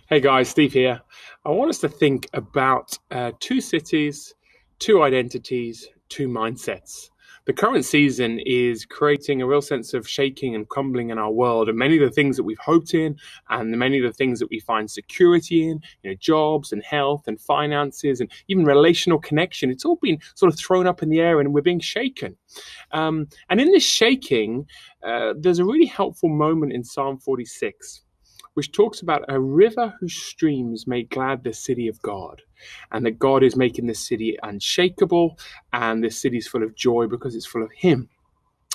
Hey guys, Steve here. I want us to think about two cities, two identities, two mindsets. The current season is creating a real sense of shaking and crumbling in our world, and many of the things that we've hoped in, and many of the things that we find security in, jobs and health and finances, and even relational connection. It's all been sort of thrown up in the air, and we're being shaken. And in this shaking, there's a really helpful moment in Psalm 46 which talks about a river whose streams make glad the city of God, and that God is making this city unshakable, and this city is full of joy because it's full of Him.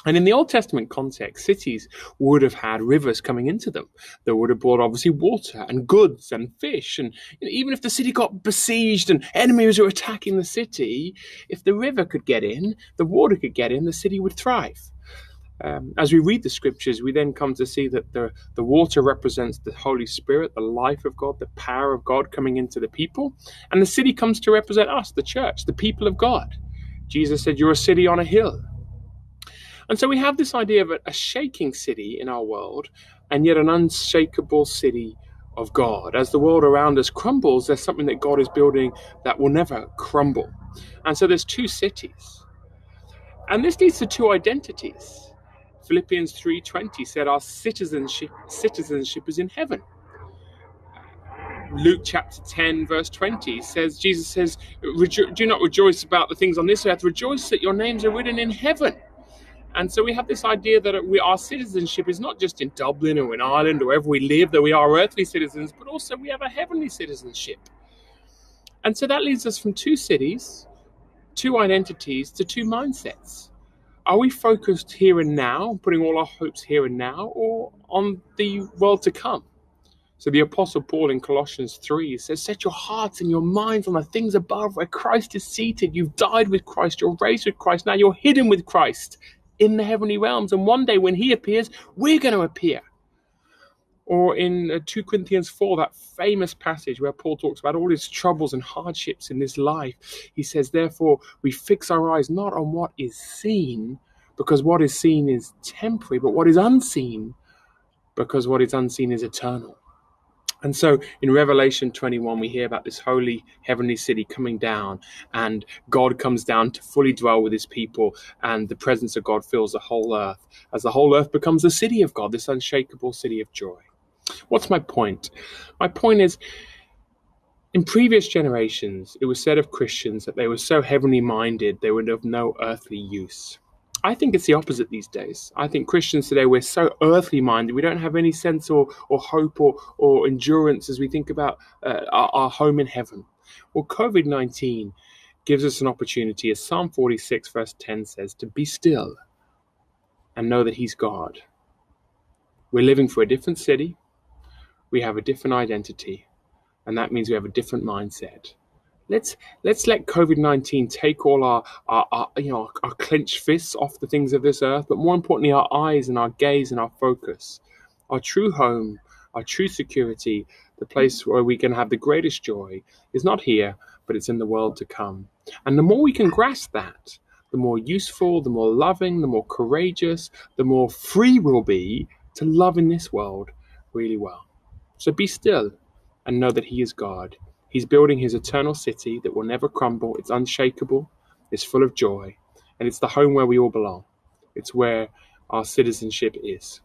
And in the Old Testament context, cities would have had rivers coming into them that would have brought obviously water and goods and fish. And even if the city got besieged and enemies were attacking the city, if the river could get in, the water could get in, the city would thrive. As we read the scriptures, we then come to see that the water represents the Holy Spirit, the life of God, the power of God coming into the people. And the city comes to represent us, the church, the people of God. Jesus said, "You're a city on a hill." And so we have this idea of a shaking city in our world, and yet an unshakable city of God. As the world around us crumbles, there's something that God is building that will never crumble. And so there's two cities. And this leads to two identities. Philippians 3:20 said our citizenship is in heaven. Luke chapter 10 verse 20 says, Jesus says, do not rejoice about the things on this earth, rejoice that your names are written in heaven. And so we have this idea that our citizenship is not just in Dublin or in Ireland or wherever we live, that we are earthly citizens, but also we have a heavenly citizenship. And so that leads us from two cities, two identities, to two mindsets. Are we focused here and now, putting all our hopes here and now, or on the world to come? So the Apostle Paul in Colossians 3 says, set your hearts and your minds on the things above where Christ is seated. You've died with Christ, you're raised with Christ, now you're hidden with Christ in the heavenly realms. And one day when He appears, we're going to appear. Or in 2 Corinthians 4, that famous passage where Paul talks about all his troubles and hardships in this life. He says, therefore, we fix our eyes not on what is seen, because what is seen is temporary, but what is unseen, because what is unseen is eternal. And so in Revelation 21, we hear about this holy heavenly city coming down, and God comes down to fully dwell with His people, and the presence of God fills the whole earth, as the whole earth becomes the city of God, this unshakable city of joy. What's my point? My point is, in previous generations, it was said of Christians that they were so heavenly minded, they were of no earthly use. I think it's the opposite these days. I think Christians today, we're so earthly minded, we don't have any sense or hope or endurance as we think about our home in heaven. Well, COVID-19 gives us an opportunity, as Psalm 46 verse 10 says, to be still and know that He's God. We're living for a different city. We have a different identity, and that means we have a different mindset. Let's let COVID-19 take all our clenched fists off the things of this earth, but more importantly, our eyes and our gaze and our focus. Our true home, our true security, the place where we can have the greatest joy is not here, but it's in the world to come. And the more we can grasp that, the more useful, the more loving, the more courageous, the more free we'll be to love in this world really well. So be still and know that He is God. He's building His eternal city that will never crumble. It's unshakable. It's full of joy. And it's the home where we all belong. It's where our citizenship is.